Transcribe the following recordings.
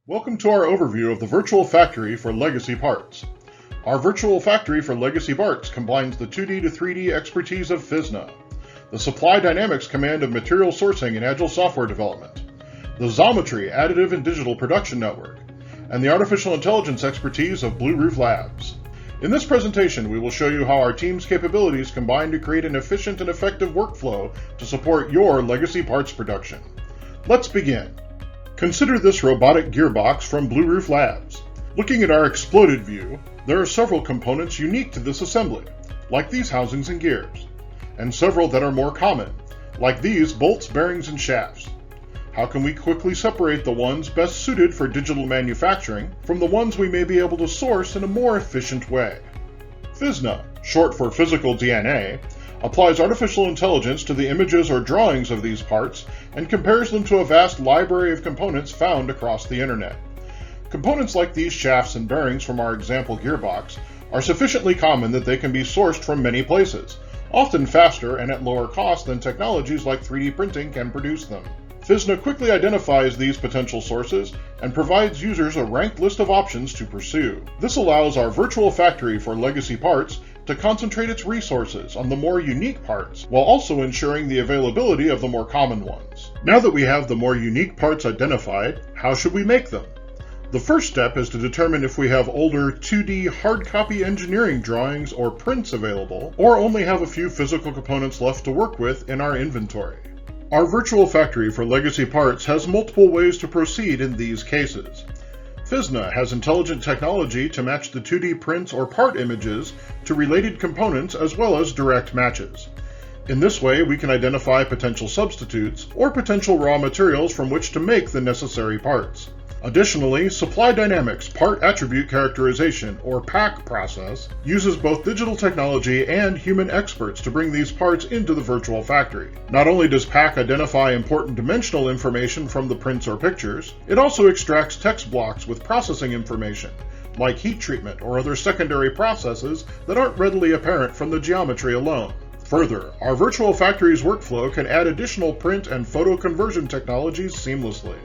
Welcome to our overview of the virtual factory for legacy parts. Our virtual factory for legacy parts combines the 2D to 3D expertise of Physna, the supply dynamics command of material sourcing and agile software development, the Xometry additive and digital production network, and the artificial intelligence expertise of Blue Roof Labs. In this presentation, we will show you how our team's capabilities combine to create an efficient and effective workflow to support your legacy parts production. Let's begin. Consider this robotic gearbox from Blue Roof Labs. Looking at our exploded view, there are several components unique to this assembly, like these housings and gears, and several that are more common, like these bolts, bearings, and shafts. How can we quickly separate the ones best suited for digital manufacturing from the ones we may be able to source in a more efficient way? Physna, short for physical DNA, applies artificial intelligence to the images or drawings of these parts and compares them to a vast library of components found across the internet. Components like these shafts and bearings from our example gearbox are sufficiently common that they can be sourced from many places, often faster and at lower cost than technologies like 3D printing can produce them. Physna quickly identifies these potential sources and provides users a ranked list of options to pursue. This allows our virtual factory for legacy parts to concentrate its resources on the more unique parts, while also ensuring the availability of the more common ones. Now that we have the more unique parts identified, how should we make them? The first step is to determine if we have older 2D hard copy engineering drawings or prints available, or only have a few physical components left to work with in our inventory. Our virtual factory for legacy parts has multiple ways to proceed in these cases. Physna has intelligent technology to match the 2D prints or part images to related components as well as direct matches. In this way, we can identify potential substitutes or potential raw materials from which to make the necessary parts. Additionally, Supply Dynamics Part Attribute Characterization, or PAC process, uses both digital technology and human experts to bring these parts into the virtual factory. Not only does PAC identify important dimensional information from the prints or pictures, it also extracts text blocks with processing information, like heat treatment or other secondary processes that aren't readily apparent from the geometry alone. Further, our virtual factory's workflow can add additional print and photo conversion technologies seamlessly.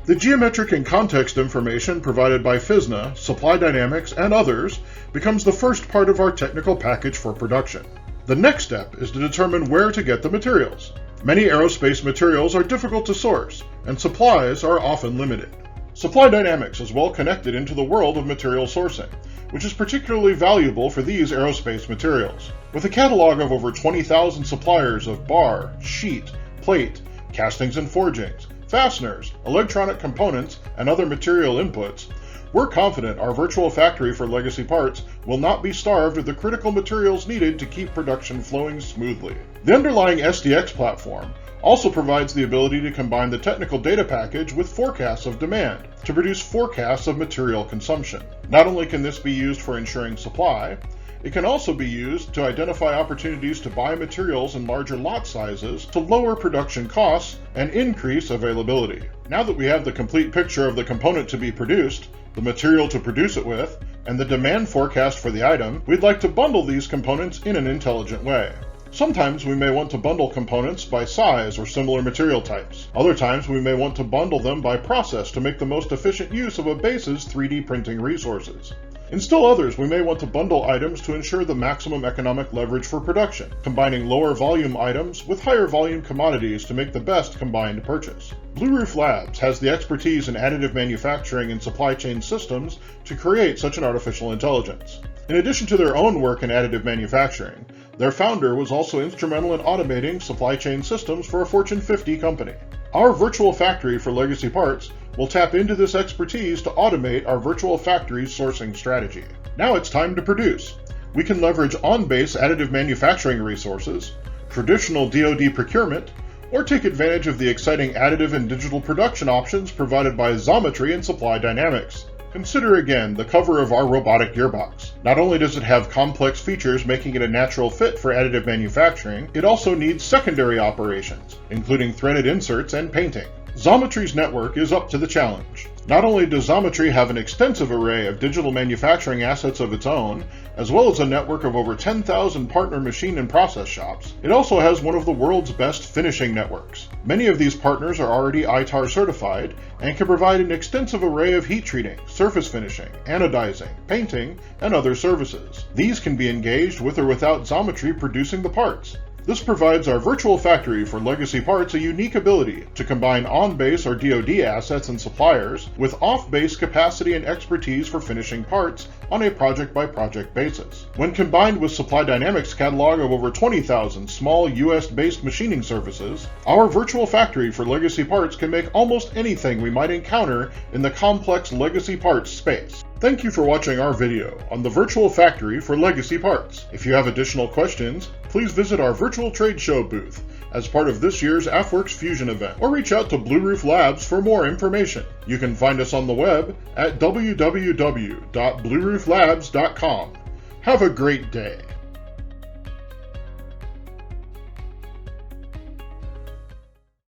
The geometric and context information provided by Physna, Supply Dynamics, and others becomes the first part of our technical package for production. The next step is to determine where to get the materials. Many aerospace materials are difficult to source, and supplies are often limited. Supply Dynamics is well connected into the world of material sourcing, which is particularly valuable for these aerospace materials. With a catalog of over 20,000 suppliers of bar, sheet, plate, castings and forgings, fasteners, electronic components, and other material inputs, we're confident our virtual factory for legacy parts will not be starved of the critical materials needed to keep production flowing smoothly. The underlying SDX platform also provides the ability to combine the technical data package with forecasts of demand to produce forecasts of material consumption. Not only can this be used for ensuring supply, it can also be used to identify opportunities to buy materials in larger lot sizes to lower production costs and increase availability. Now that we have the complete picture of the component to be produced, the material to produce it with, and the demand forecast for the item, we'd like to bundle these components in an intelligent way. Sometimes we may want to bundle components by size or similar material types. Other times we may want to bundle them by process to make the most efficient use of a base's 3D printing resources. In still others, we may want to bundle items to ensure the maximum economic leverage for production, combining lower volume items with higher volume commodities to make the best combined purchase. Blue Roof Labs has the expertise in additive manufacturing and supply chain systems to create such an artificial intelligence. In addition to their own work in additive manufacturing, their founder was also instrumental in automating supply chain systems for a Fortune 50 company. Our virtual factory for legacy parts will tap into this expertise to automate our virtual factory's sourcing strategy. Now it's time to produce. We can leverage on-base additive manufacturing resources, traditional DoD procurement, or take advantage of the exciting additive and digital production options provided by Xometry and Supply Dynamics. Consider again the cover of our robotic gearbox. Not only does it have complex features making it a natural fit for additive manufacturing, it also needs secondary operations, including threaded inserts and painting. Xometry's network is up to the challenge. Not only does Xometry have an extensive array of digital manufacturing assets of its own, as well as a network of over 10,000 partner machine and process shops, it also has one of the world's best finishing networks. Many of these partners are already ITAR certified and can provide an extensive array of heat treating, surface finishing, anodizing, painting, and other services. These can be engaged with or without Xometry producing the parts. This provides our virtual factory for legacy parts a unique ability to combine on-base or DoD assets and suppliers with off-base capacity and expertise for finishing parts on a project-by-project basis. When combined with Supply Dynamics' catalog of over 20,000 small US-based machining services, our virtual factory for legacy parts can make almost anything we might encounter in the complex legacy parts space. Thank you for watching our video on the virtual factory for legacy parts. If you have additional questions, please visit our virtual trade show booth as part of this year's AFWorks Fusion event, or reach out to Blue Roof Labs for more information. You can find us on the web at www.bluerooflabs.com. Have a great day.